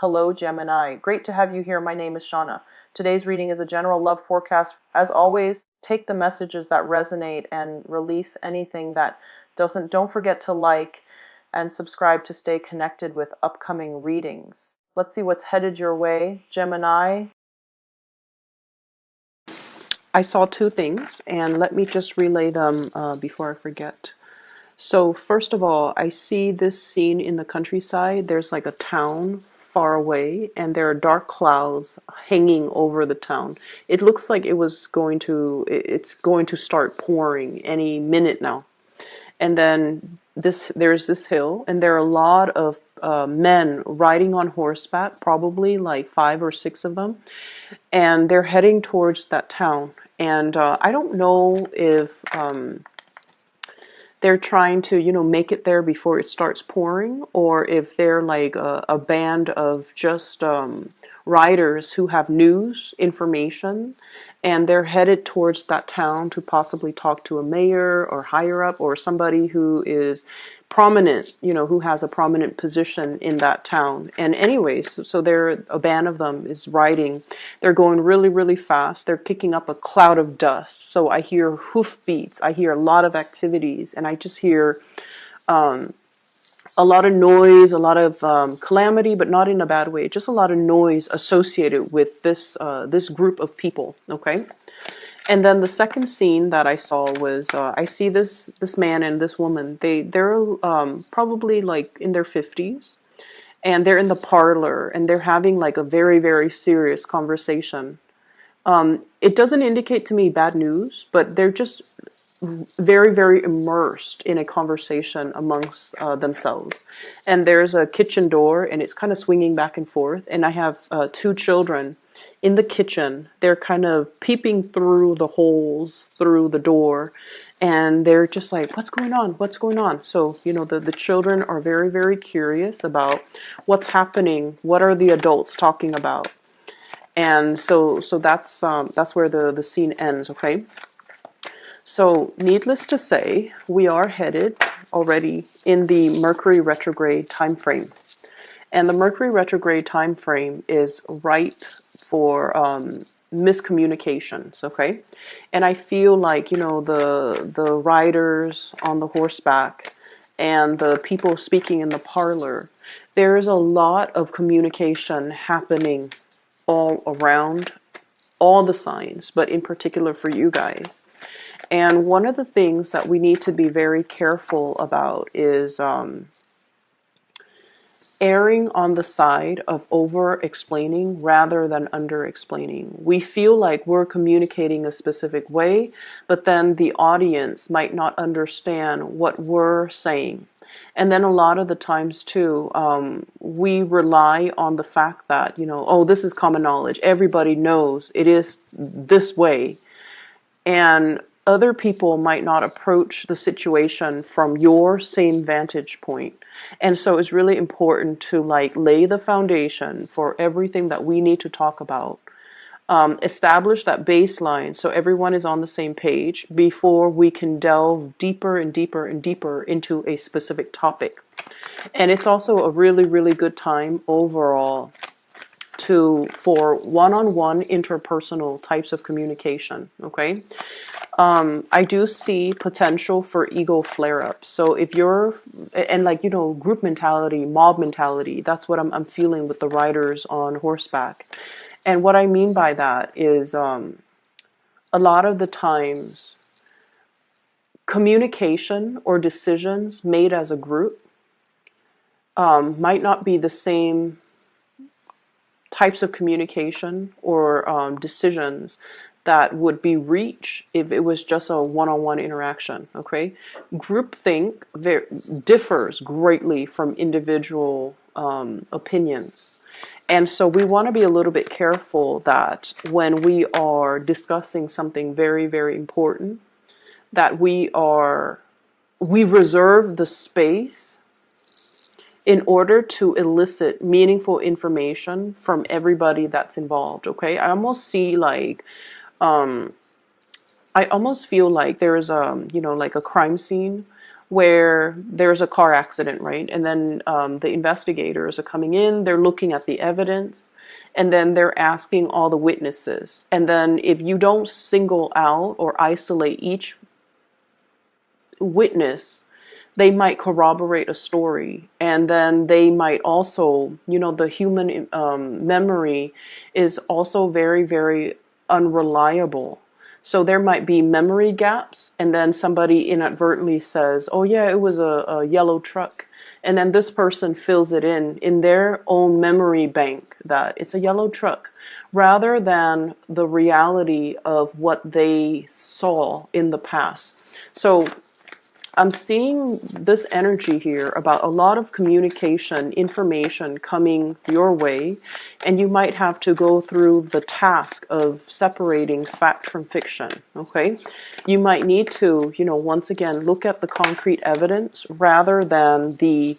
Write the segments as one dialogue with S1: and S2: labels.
S1: Hello, Gemini. Great to have you here. My name is Shauna. Today's reading is a general love forecast. As always, take the messages that resonate and release anything that doesn't. Don't forget to like and subscribe to stay connected with upcoming readings. Let's see what's headed your way, Gemini. I saw two things, and let me just relay them before I forget. So first of all, I see this scene in the countryside. There's like a town far away, and there are dark clouds hanging over the town. It looks like it's going to start pouring any minute now. And then there's this hill, and there are a lot of men riding on horseback, probably like 5 or 6 of them, and they're heading towards that town. And I don't know if they're trying to, make it there before it starts pouring, or if they're like a band of just riders who have news, information, and they're headed towards that town to possibly talk to a mayor or higher up or somebody who is prominent, who has a prominent position in that town. And anyways, so they're a band of them is riding. They're going really, really fast. They're kicking up a cloud of dust. So I hear hoofbeats. I hear a lot of activities, and I just hear a lot of noise, a lot of calamity, but not in a bad way. Just a lot of noise associated with this group of people. Okay. And then the second scene that I saw was I see this man and this woman. They're probably like in their 50s, and they're in the parlor, and they're having like a very, very serious conversation. It doesn't indicate to me bad news, but they're just very, very immersed in a conversation amongst themselves. And there's a kitchen door, and it's kind of swinging back and forth. And I have 2 children in the kitchen. They're kind of peeping through the holes through the door, and they're just like, what's going on? What's going on? So, the children are very, very curious about what's happening. What are the adults talking about? And so that's where the scene ends. Okay. So, needless to say, we are headed already in the Mercury retrograde time frame. And the Mercury retrograde time frame is ripe for miscommunications, okay? And I feel like, the riders on the horseback and the people speaking in the parlor, there's a lot of communication happening all around all the signs, but in particular for you guys. And one of the things that we need to be very careful about is erring on the side of over-explaining rather than under-explaining. We feel like we're communicating a specific way, but then the audience might not understand what we're saying. And then a lot of the times too, we rely on the fact that, oh, this is common knowledge. Everybody knows it is this way. And other people might not approach the situation from your same vantage point. And so it's really important to lay the foundation for everything that we need to talk about. Establish that baseline so everyone is on the same page before we can delve deeper and deeper and deeper into a specific topic. And it's also a really, really good time overall for one-on-one interpersonal types of communication. Okay. I do see potential for ego flare-ups. So if you're, and group mentality, mob mentality, that's what I'm feeling with the riders on horseback. And what I mean by that is a lot of the times communication or decisions made as a group might not be the same types of communication or decisions that would be reached if it was just a one-on-one interaction. Okay, groupthink differs greatly from individual opinions, and so we want to be a little bit careful that when we are discussing something very, very important, that we reserve the space in order to elicit meaningful information from everybody that's involved. Okay, I almost feel like there is like a crime scene where there's a car accident, right? And then the investigators are coming in, they're looking at the evidence, and then they're asking all the witnesses. And then if you don't single out or isolate each witness, they might corroborate a story, and then they might also, the human memory is also very, very unreliable. So there might be memory gaps, and then somebody inadvertently says, oh yeah, it was a yellow truck. And then this person fills it in their own memory bank that it's a yellow truck, rather than the reality of what they saw in the past. So I'm seeing this energy here about a lot of communication, information coming your way, and you might have to go through the task of separating fact from fiction, okay? You might need to, once again, look at the concrete evidence rather than the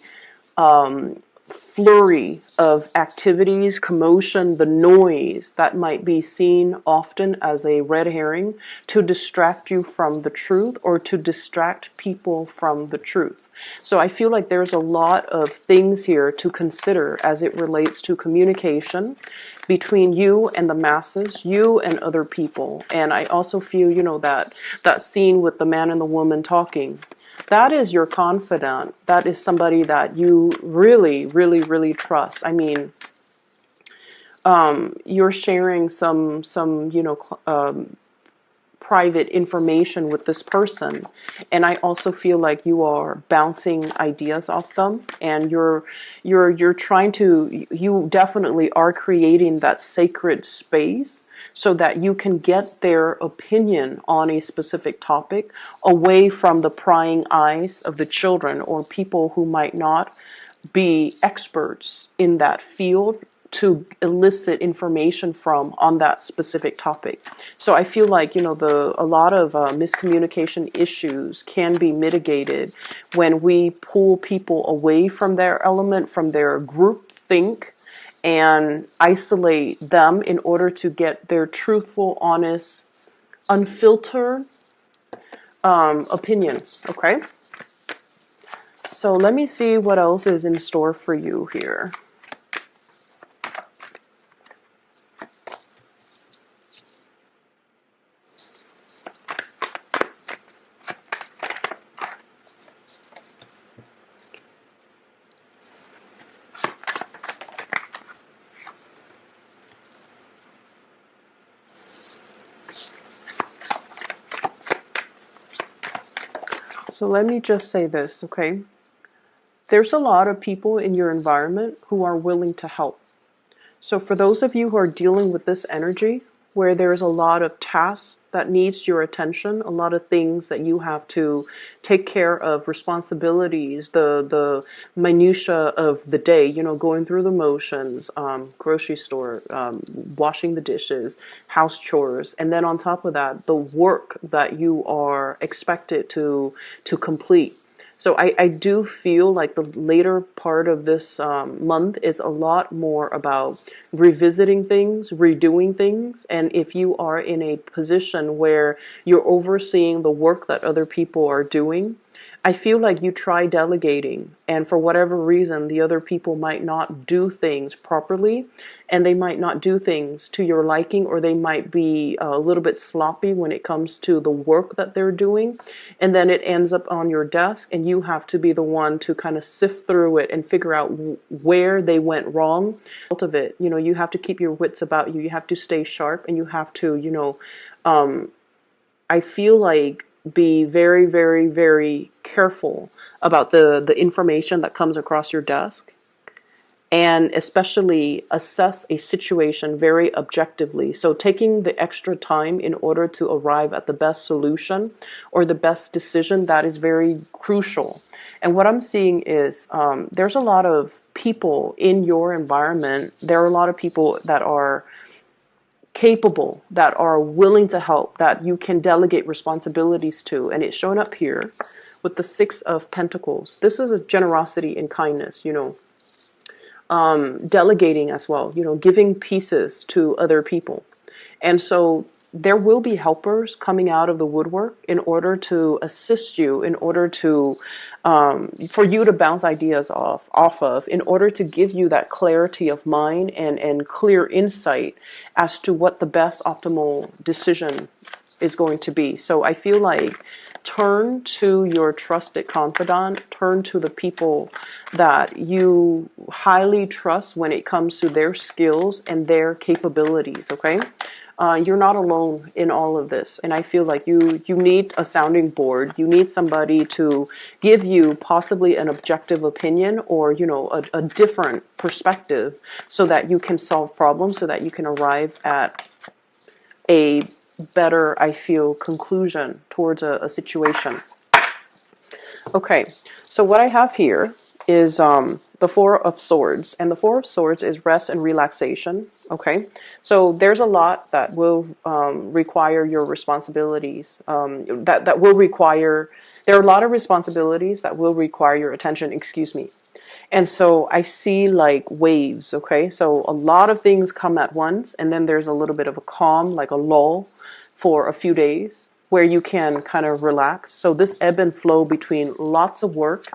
S1: flurry of activities, commotion, the noise that might be seen often as a red herring to distract you from the truth or to distract people from the truth. So I feel like there's a lot of things here to consider as it relates to communication between you and the masses, you and other people. And I also feel, that scene with the man and the woman talking, that is your confidant. That is somebody that you really, really, really trust. I mean, you're sharing some private information with this person, and I also feel like you are bouncing ideas off them, and you're trying to, you definitely are creating that sacred space so that you can get their opinion on a specific topic away from the prying eyes of the children or people who might not be experts in that field to elicit information from on that specific topic. So I feel like, a lot of miscommunication issues can be mitigated when we pull people away from their element, from their group think, and isolate them in order to get their truthful, honest, unfiltered opinion. Okay? So let me see what else is in store for you here. So let me just say this, okay? There's a lot of people in your environment who are willing to help. So for those of you who are dealing with this energy, where there's a lot of tasks that needs your attention, a lot of things that you have to take care of, responsibilities, the minutia of the day, going through the motions, grocery store, washing the dishes, house chores, and then on top of that, the work that you are expected to complete. So I do feel like the later part of this month is a lot more about revisiting things, redoing things. And if you are in a position where you're overseeing the work that other people are doing, I feel like you try delegating, and for whatever reason, the other people might not do things properly, and they might not do things to your liking, or they might be a little bit sloppy when it comes to the work that they're doing, and then it ends up on your desk, and you have to be the one to kind of sift through it and figure out where they went wrong. Out of it, you have to keep your wits about you. You have to stay sharp, and you have to, I feel like be very, very, very careful about the information that comes across your desk, and especially assess a situation very objectively. So taking the extra time in order to arrive at the best solution or the best decision, that is very crucial. And what I'm seeing is there's a lot of people in your environment. There are a lot of people that are capable, that are willing to help, that you can delegate responsibilities to. And it's shown up here with the Six of Pentacles. This is a generosity and kindness, delegating as well, giving pieces to other people. And so there will be helpers coming out of the woodwork in order to assist you, in order to for you to bounce ideas off of, in order to give you that clarity of mind and clear insight as to what the best optimal decision is going to be. So I feel like turn to your trusted confidant, turn to the people that you highly trust when it comes to their skills and their capabilities, okay? You're not alone in all of this. And I feel like you need a sounding board. You need somebody to give you possibly an objective opinion or, a different perspective so that you can solve problems, so that you can arrive at a better, I feel, conclusion towards a situation. Okay, so what I have here is the Four of Swords, and the Four of Swords is rest and relaxation. Okay, so there's a lot that will require your responsibilities. That will require. There are a lot of responsibilities that will require your attention. Excuse me. And so I see like waves. Okay, so a lot of things come at once, and then there's a little bit of a calm, like a lull, for a few days where you can kind of relax. So this ebb and flow between lots of work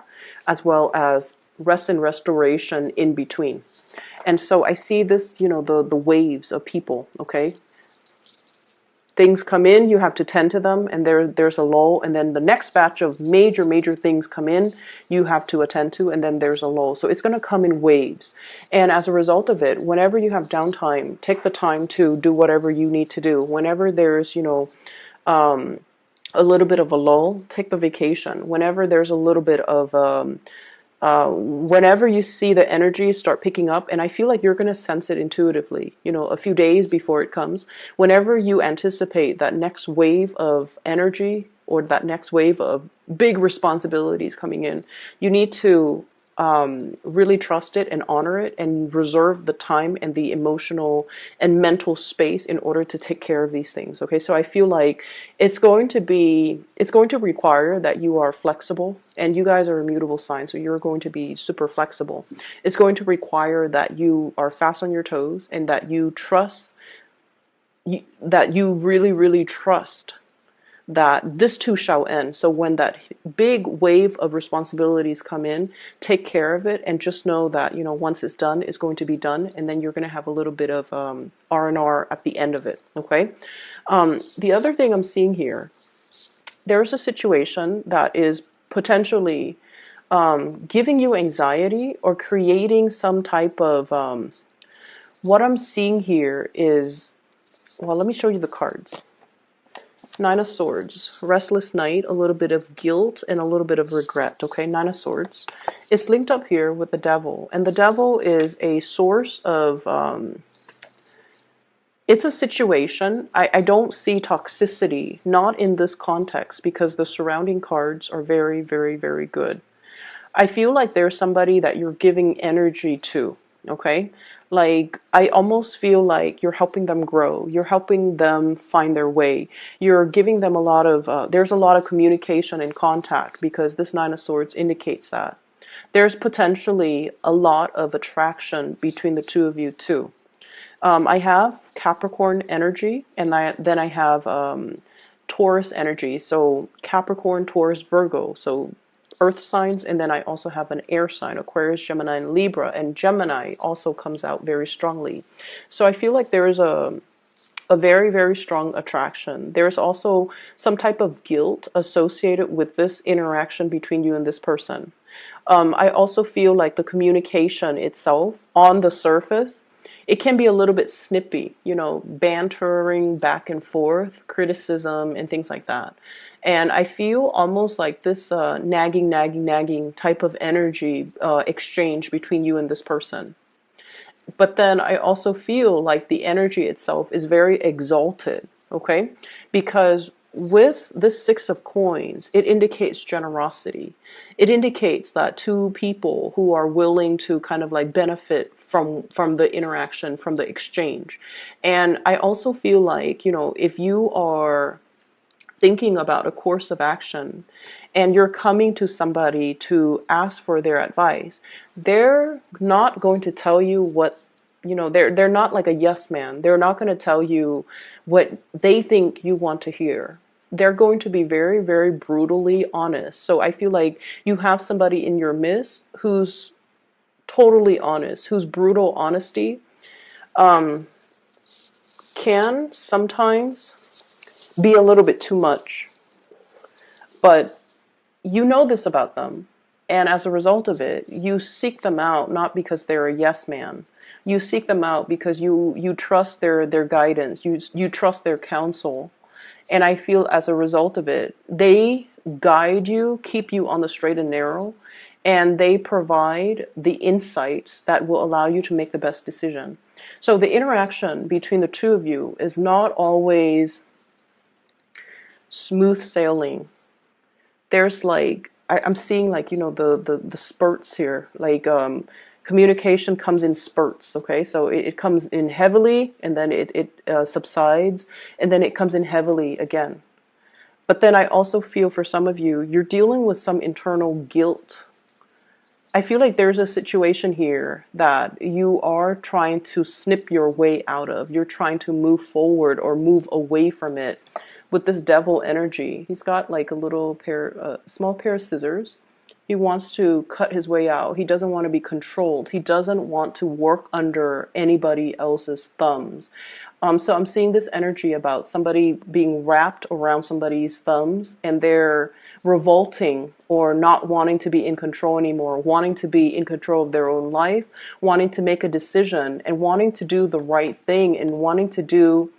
S1: as well as rest and restoration in between. And so I see this, the waves of people, okay? Things come in, you have to tend to them, and there's a lull, and then the next batch of major things come in, you have to attend to, and then there's a lull. So it's going to come in waves. And as a result of it, whenever you have downtime, take the time to do whatever you need to do. Whenever there's, a little bit of a lull, take the vacation. Whenever there's a little bit of whenever you see the energy start picking up, and I feel like you're going to sense it intuitively, a few days before it comes, whenever you anticipate that next wave of energy or that next wave of big responsibilities coming in, you need to really trust it and honor it and reserve the time and the emotional and mental space in order to take care of these things. Okay, so I feel like it's going to require that you are flexible, and you guys are immutable signs, so you're going to be super flexible. It's going to require that you are fast on your toes and that you trust, that you really trust that this too shall end. So when that big wave of responsibilities come in, take care of it and just know that, once it's done, it's going to be done. And then you're going to have a little bit of R&R at the end of it. Okay. The other thing I'm seeing here, there's a situation that is potentially giving you anxiety or creating some type of, what I'm seeing here is, well, let me show you the cards. Nine of Swords, restless night, a little bit of guilt, and a little bit of regret. Okay, Nine of Swords. It's linked up here with the Devil, and the Devil is a source of, it's a situation. I don't see toxicity, not in this context, because the surrounding cards are very good. I feel like there's somebody that you're giving energy to, okay? Like, I almost feel like you're helping them grow. You're helping them find their way. You're giving them a lot of, there's a lot of communication and contact, because this Nine of Swords indicates that. There's potentially a lot of attraction between the two of you too. I have Capricorn energy, and then I have Taurus energy. So Capricorn, Taurus, Virgo. So earth signs, and then I also have an air sign, Aquarius, Gemini, and Libra, and Gemini also comes out very strongly. So I feel like there is a very strong attraction. There's also some type of guilt associated with this interaction between you and this person. I also feel like the communication itself on the surface, it can be a little bit snippy, bantering back and forth, criticism, and things like that. And I feel almost like this nagging type of energy exchange between you and this person. But then I also feel like the energy itself is very exalted, okay? Because with this Six of Coins, it indicates generosity. It indicates that two people who are willing to kind of like benefit from the interaction, from the exchange. And I also feel like, if you are thinking about a course of action and you're coming to somebody to ask for their advice, they're not going to tell you what they're not like a yes man. They're not going to tell you what they think you want to hear. They're going to be very, very brutally honest. So I feel like you have somebody in your midst who's totally honest, whose brutal honesty um, can sometimes be a little bit too much. But you know this about them. And as a result of it, you seek them out not because they're a yes man. You seek them out because you trust their guidance. You trust their counsel. And I feel as a result of it, they guide you, keep you on the straight and narrow, and they provide the insights that will allow you to make the best decision. So the interaction between the two of you is not always smooth sailing. There's like I'm seeing like the spurts here, like communication comes in spurts. Okay, so it comes in heavily, and then it subsides, and then it comes in heavily again. But then I also feel for some of you, you're dealing with some internal guilt. I feel like there's a situation here that you are trying to snip your way out of. You're trying to move forward or move away from it with this devil energy. He's got like a little small pair of scissors. He wants to cut his way out. He doesn't want to be controlled. He doesn't want to work under anybody else's thumbs. So I'm seeing this energy about somebody being wrapped around somebody's thumbs, and they're revolting or not wanting to be in control anymore, wanting to be in control of their own life, wanting to make a decision, and wanting to do the right thing, and wanting to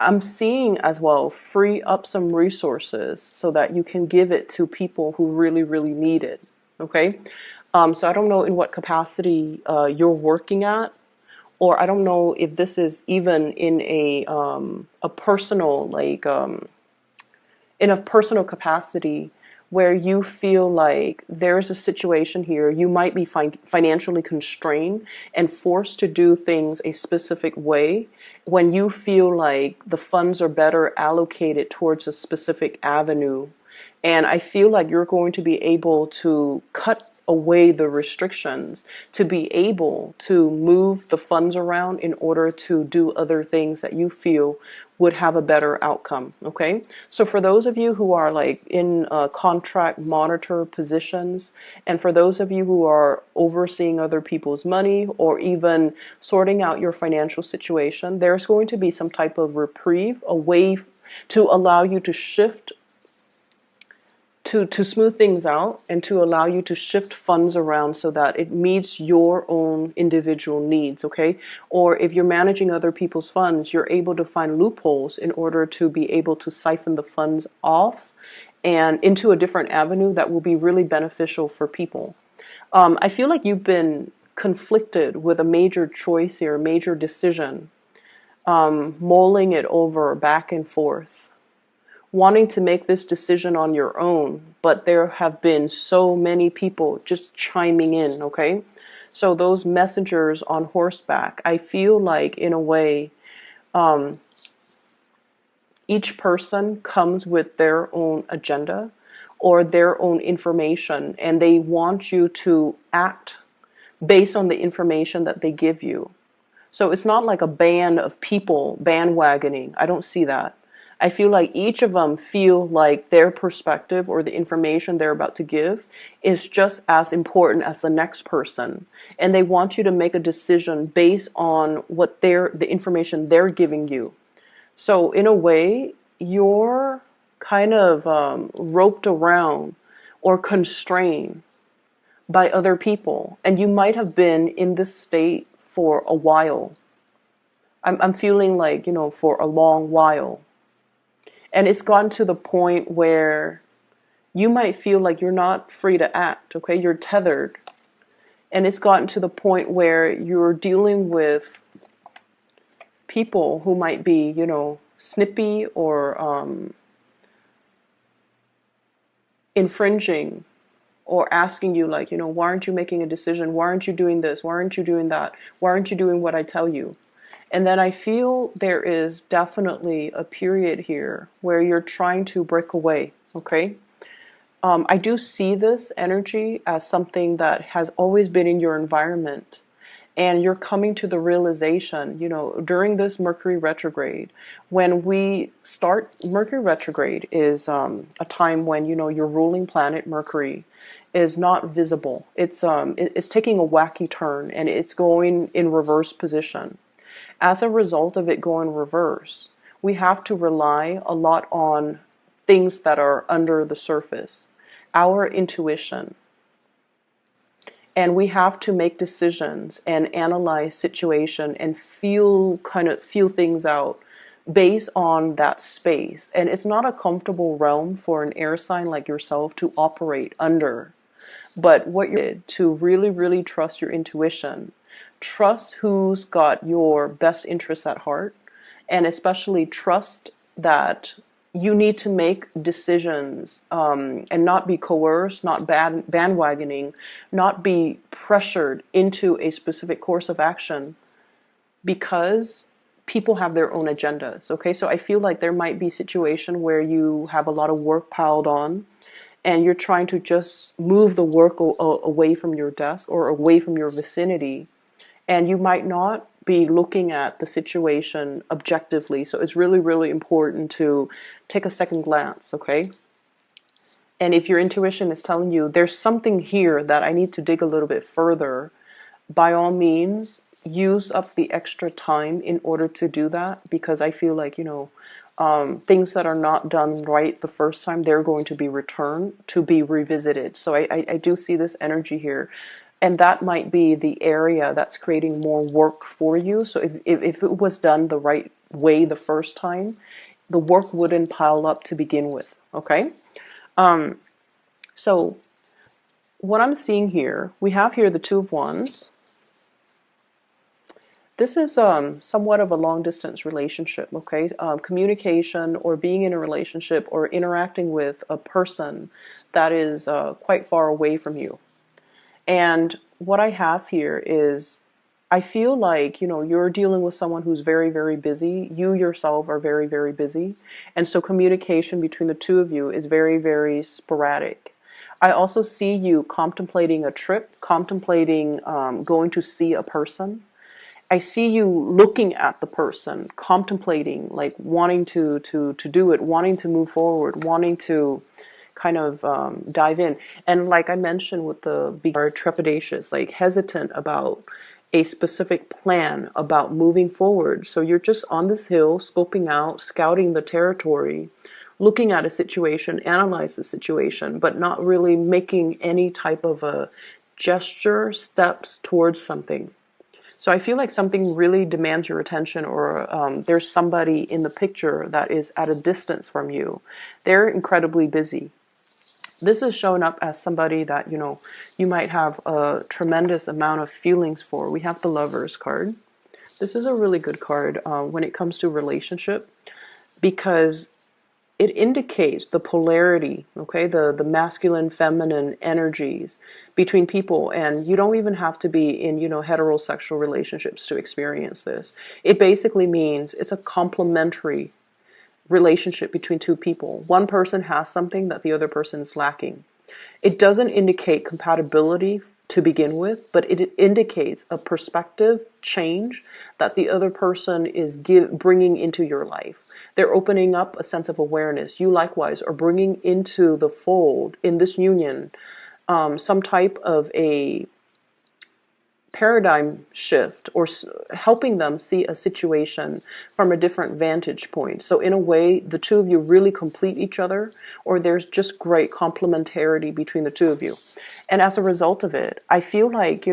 S1: I'm seeing as well free up some resources so that you can give it to people who really, really need it. Okay. So I don't know in what capacity you're working at, or I don't know if this is even in a personal, like in a personal capacity where you feel like there's a situation here, you might be financially constrained and forced to do things a specific way when you feel like the funds are better allocated towards a specific avenue. And I feel like you're going to be able to cut away the restrictions to be able to move the funds around in order to do other things that you feel would have a better outcome. Okay, so for those of you who are like in contract monitor positions, and for those of you who are overseeing other people's money or even sorting out your financial situation, there's going to be some type of reprieve, a way to allow you to shift, to smooth things out, and to allow you to shift funds around so that it meets your own individual needs. Okay, or if you're managing other people's funds, you're able to find loopholes in order to be able to siphon the funds off and into a different avenue that will be really beneficial for people. I feel like you've been conflicted with a major choice here, a major decision, mulling it over back and forth, wanting to make this decision on your own, but there have been so many people just chiming in. Okay, so those messengers on horseback, I feel like in a way, each person comes with their own agenda or their own information, and they want you to act based on the information that they give you. So it's not like a band of people bandwagoning. I don't see that. I feel like each of them feel like their perspective or the information they're about to give is just as important as the next person. And they want you to make a decision based on what the information they're giving you. So in a way, you're kind of roped around or constrained by other people. And you might have been in this state for a while. I'm feeling like, for a long while. And it's gotten to the point where you might feel like you're not free to act, okay? You're tethered. And it's gotten to the point where you're dealing with people who might be, snippy or infringing, or asking you like, why aren't you making a decision? Why aren't you doing this? Why aren't you doing that? Why aren't you doing what I tell you? And then I feel there is definitely a period here where you're trying to break away, okay? I do see this energy as something that has always been in your environment. And you're coming to the realization, during this Mercury retrograde, when we start, Mercury retrograde is a time when, your ruling planet, Mercury, is not visible. It's taking a wacky turn and it's going in reverse position. As a result of it going reverse, we have to rely a lot on things that are under the surface, our intuition. And we have to make decisions and analyze situation and feel things out based on that space. And it's not a comfortable realm for an air sign like yourself to operate under. But what you're to really, really trust your intuition, trust who's got your best interests at heart, and especially trust that you need to make decisions and not be coerced, not bandwagoning, not be pressured into a specific course of action because people have their own agendas. Okay, so I feel like there might be a situation where you have a lot of work piled on and you're trying to just move the work away from your desk or away from your vicinity, and you might not be looking at the situation objectively. So it's really, really important to take a second glance, okay? And if your intuition is telling you there's something here that I need to dig a little bit further, by all means, use up the extra time in order to do that, because I feel like, things that are not done right the first time, they're going to be returned to be revisited. So I do see this energy here. And that might be the area that's creating more work for you. So if it was done the right way the first time, the work wouldn't pile up to begin with. Okay? So what I'm seeing here, we have here the Two of Wands. This is somewhat of a long distance relationship, okay? Communication or being in a relationship or interacting with a person that is quite far away from you. And what I have here is, I feel like, you're dealing with someone who's very, very busy. You yourself are very, very busy. And so communication between the two of you is very, very sporadic. I also see you contemplating a trip, contemplating going to see a person. I see you looking at the person, contemplating, like wanting to do it, wanting to move forward, wanting to kind of dive in. And like I mentioned with the are trepidatious, like hesitant about a specific plan, about moving forward. So you're just on this hill, scoping out, scouting the territory, looking at a situation, analyze the situation, but not really making any type of a gesture, steps towards something. So I feel like something really demands your attention, or there's somebody in the picture that is at a distance from you. They're incredibly busy. This is showing up as somebody that, you might have a tremendous amount of feelings for. We have the Lovers card. This is a really good card when it comes to relationship, because it indicates the polarity, okay, the masculine, feminine energies between people. And you don't even have to be in, heterosexual relationships to experience this. It basically means it's a complementary relationship between two people. One person has something that the other person is lacking. It doesn't indicate compatibility to begin with, but it indicates a perspective change that the other person is bringing into your life. They're opening up a sense of awareness. You likewise are bringing into the fold in this union some type of a paradigm shift, or helping them see a situation from a different vantage point. So in a way, the two of you really complete each other, or there's just great complementarity between the two of you. And as a result of it, I feel like,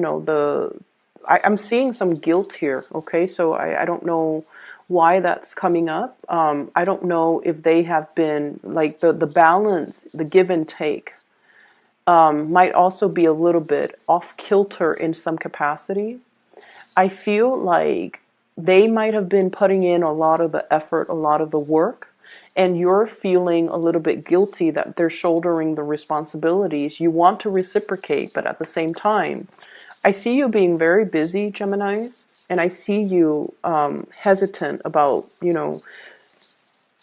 S1: I'm seeing some guilt here. Okay, so I don't know why that's coming up. I don't know if they have been like the balance, the give and take might also be a little bit off kilter in some capacity. I feel like they might have been putting in a lot of the effort, a lot of the work, and you're feeling a little bit guilty that they're shouldering the responsibilities. You want to reciprocate, but at the same time, I see you being very busy, Geminis, and I see you hesitant about,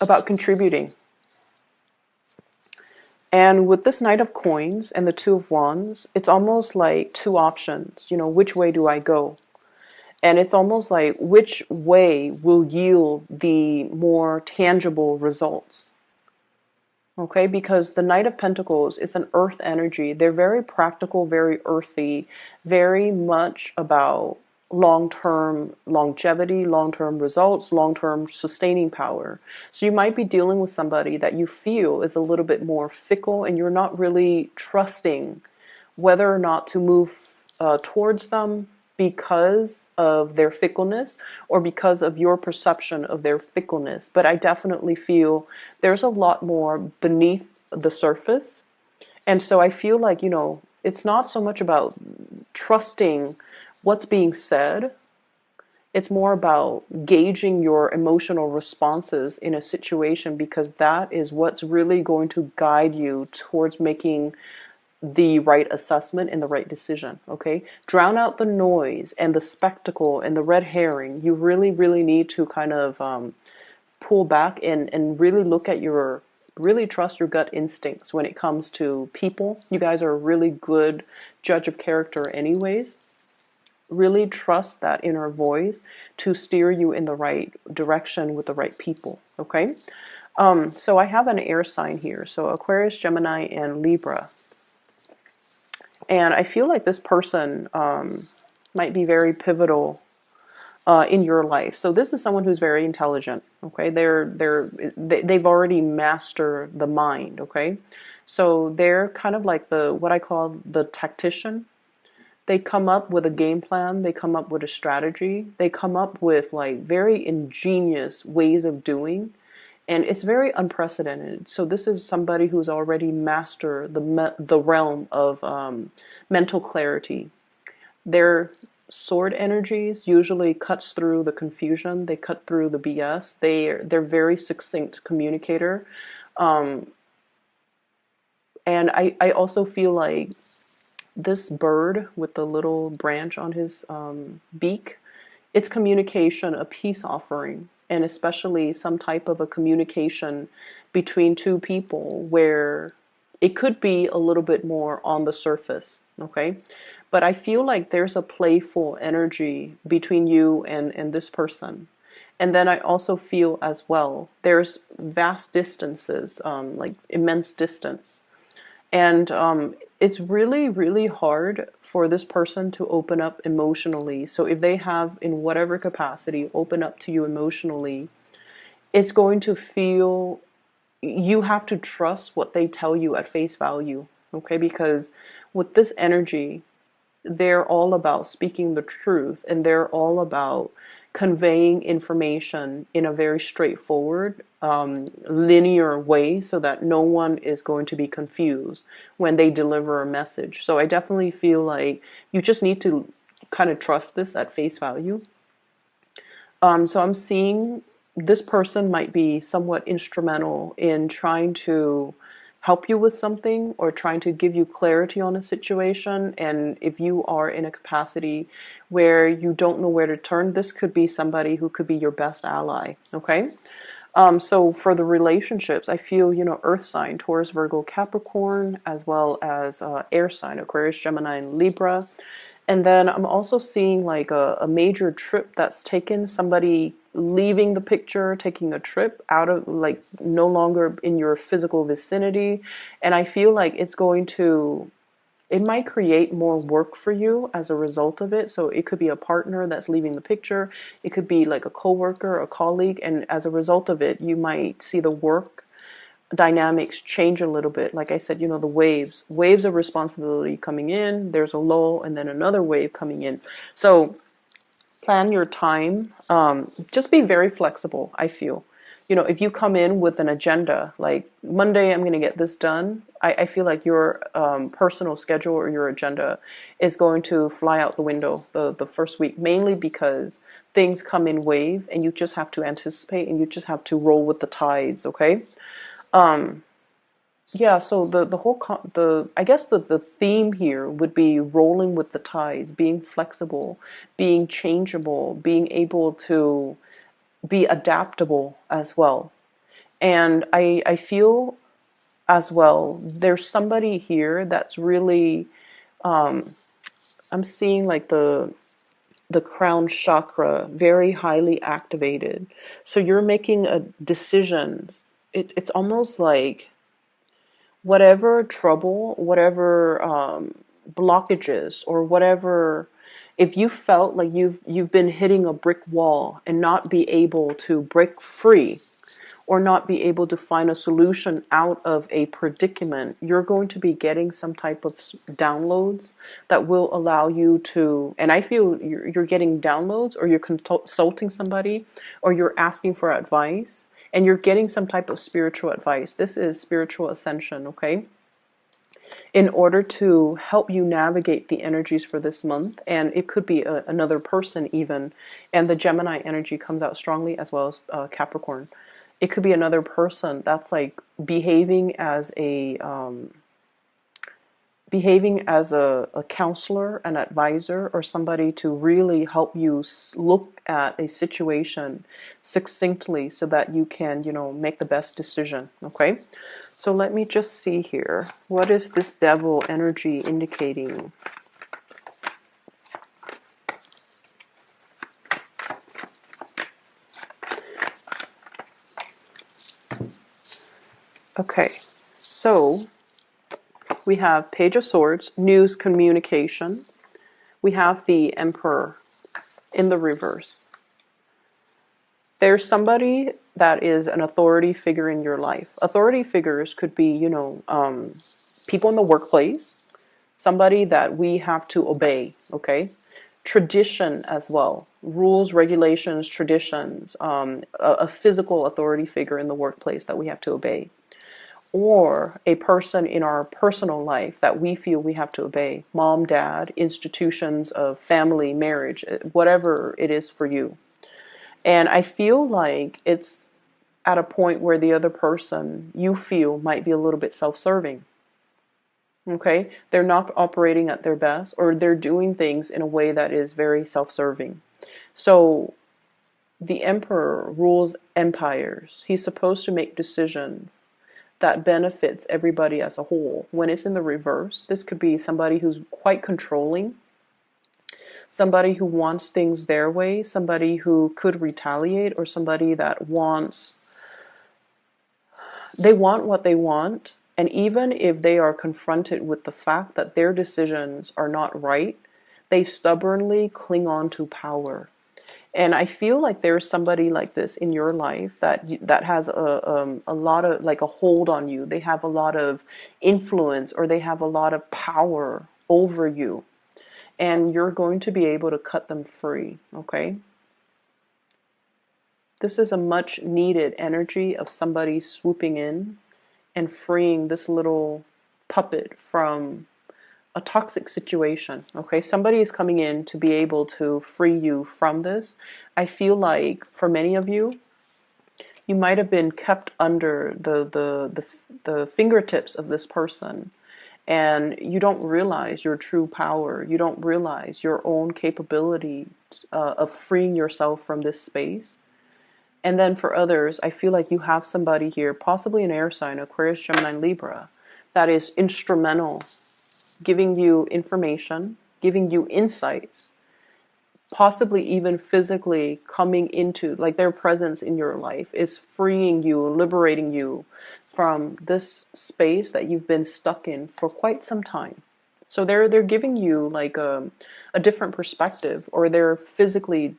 S1: about contributing. And with this Knight of Coins and the Two of Wands, it's almost like two options. Which way do I go? And it's almost like which way will yield the more tangible results. Okay, because the Knight of Pentacles is an earth energy. They're very practical, very earthy, very much about long-term longevity, long-term results, long-term sustaining power. So you might be dealing with somebody that you feel is a little bit more fickle and you're not really trusting whether or not to move towards them because of their fickleness or because of your perception of their fickleness. But I definitely feel there's a lot more beneath the surface. And so I feel like, it's not so much about trusting what's being said. It's more about gauging your emotional responses in a situation, because that is what's really going to guide you towards making the right assessment and the right decision. Okay, drown out the noise and the spectacle and the red herring. You really, really need to kind of pull back and really look at really trust your gut instincts when it comes to people. You guys are a really good judge of character anyways. Really trust that inner voice to steer you in the right direction with the right people. Okay, so I have an air sign here, so Aquarius, Gemini, and Libra. And I feel like this person might be very pivotal in your life. So this is someone who's very intelligent. Okay, they've already mastered the mind. Okay, so they're kind of like what I call the tactician. They come up with a game plan. They come up with a strategy. They come up with like very ingenious ways of doing. And it's very unprecedented. So this is somebody who's already mastered the realm of mental clarity. Their sword energies usually cuts through the confusion. They cut through the BS. They're very succinct communicator. And I also feel like this bird with the little branch on his beak, it's communication, a peace offering, and especially some type of a communication between two people where it could be a little bit more on the surface, okay? But I feel like there's a playful energy between you and this person. And then I also feel as well, there's vast distances, like immense distance. And it's really, really hard for this person to open up emotionally. So if they have, in whatever capacity, open up to you emotionally, it's going to feel, you have to trust what they tell you at face value. Okay, because with this energy, they're all about speaking the truth, and they're all about conveying information in a very straightforward, linear way, so that no one is going to be confused when they deliver a message. So I definitely feel like you just need to kind of trust this at face value. So I'm seeing this person might be somewhat instrumental in trying to help you with something or trying to give you clarity on a situation. And if you are in a capacity where you don't know where to turn, this could be somebody who could be your best ally. Okay. So for the relationships, I feel, earth sign, Taurus, Virgo, Capricorn, as well as air sign, Aquarius, Gemini, and Libra. And then I'm also seeing like a major trip that's taken, somebody leaving the picture, taking a trip out of, like, no longer in your physical vicinity. And I feel like it might create more work for you as a result of it. So it could be a partner that's leaving the picture. It could be like a coworker, a colleague. And as a result of it, you might see the work dynamics change a little bit. Like I said, the waves of responsibility coming in, there's a lull, and then another wave coming in. So plan your time. Just be very flexible, I feel. If you come in with an agenda, like Monday, I'm going to get this done, I feel like your personal schedule or your agenda is going to fly out the window the first week, mainly because things come in wave and you just have to anticipate and you just have to roll with the tides, okay? Yeah, so I guess the theme here would be rolling with the tides, being flexible, being changeable, being able to be adaptable as well. And I feel as well. There's somebody here that's really, I'm seeing like the crown chakra very highly activated. So you're making a decision. It's almost like whatever trouble, whatever blockages, or whatever, if you felt like you've been hitting a brick wall and not be able to break free, or not be able to find a solution out of a predicament, you're going to be getting some type of downloads that will allow you to, and I feel you're getting downloads, or you're consulting somebody, or you're asking for advice, and you're getting some type of spiritual advice. This is spiritual ascension, okay? In order to help you navigate the energies for this month. And it could be another person even. And the Gemini energy comes out strongly, as well as Capricorn. It could be another person that's like behaving as a counselor, an advisor, or somebody to really help you look at a situation succinctly so that you can, make the best decision. Okay, so let me just see here. What is this devil energy indicating? Okay, so we have Page of Swords, news, communication. We have the Emperor in the reverse. There's somebody that is an authority figure in your life. Authority figures could be, people in the workplace, somebody that we have to obey, okay? Tradition as well, rules, regulations, traditions, a physical authority figure in the workplace that we have to obey. Or a person in our personal life that we feel we have to obey. Mom, dad, institutions of family, marriage, whatever it is for you. And I feel like it's at a point where the other person you feel might be a little bit self-serving. Okay? They're not operating at their best, or they're doing things in a way that is very self-serving. So the Emperor rules empires. He's supposed to make decisions that benefits everybody as a whole. When it's in the reverse, this could be somebody who's quite controlling, somebody who wants things their way, somebody who could retaliate, or somebody that they want what they want, and even if they are confronted with the fact that their decisions are not right, they stubbornly cling on to power. And I feel like there's somebody like this in your life that has a lot of, like, a hold on you. They have a lot of influence, or they have a lot of power over you. And you're going to be able to cut them free, okay? This is a much needed energy of somebody swooping in and freeing this little puppet from a toxic situation, okay? Somebody is coming in to be able to free you from this. I feel like for many of you, you might have been kept under the fingertips of this person, and you don't realize your true power. You don't realize your own capability of freeing yourself from this space. And then for others, I feel like you have somebody here, possibly an air sign, Aquarius, Gemini, Libra, that is instrumental, giving you information, giving you insights, possibly even physically coming into, like, their presence in your life is freeing you, liberating you from this space that you've been stuck in for quite some time. So they're giving you like a different perspective, or they're physically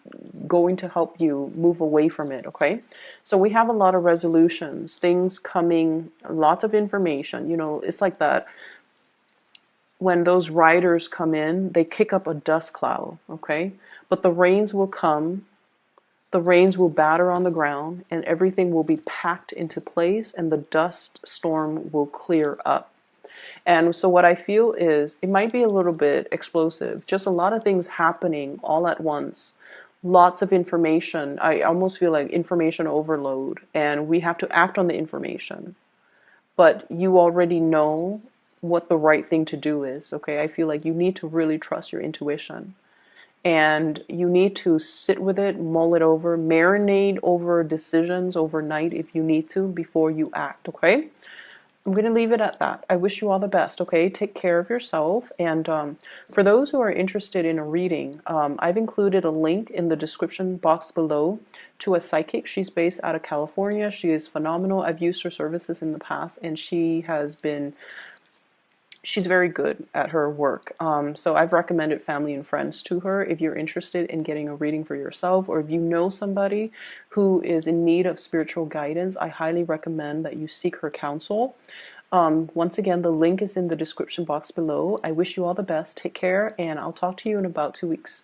S1: going to help you move away from it, okay? So we have a lot of resolutions, things coming, lots of information. It's like that when those riders come in, they kick up a dust cloud, okay? But the rains will come, the rains will batter on the ground, and everything will be packed into place, and the dust storm will clear up. And so what I feel is it might be a little bit explosive, just a lot of things happening all at once. Lots of information. I almost feel like information overload, and we have to act on the information. But you already know what the right thing to do is, okay? I feel like you need to really trust your intuition. And you need to sit with it, mull it over, marinate over decisions overnight if you need to before you act, okay? I'm going to leave it at that. I wish you all the best, okay? Take care of yourself. And for those who are interested in a reading, I've included a link in the description box below to a psychic. She's based out of California. She is phenomenal. I've used her services in the past, and she's very good at her work. So I've recommended family and friends to her. If you're interested in getting a reading for yourself, or if you know somebody who is in need of spiritual guidance, I highly recommend that you seek her counsel. Once again, the link is in the description box below. I wish you all the best. Take care, and I'll talk to you in about 2 weeks.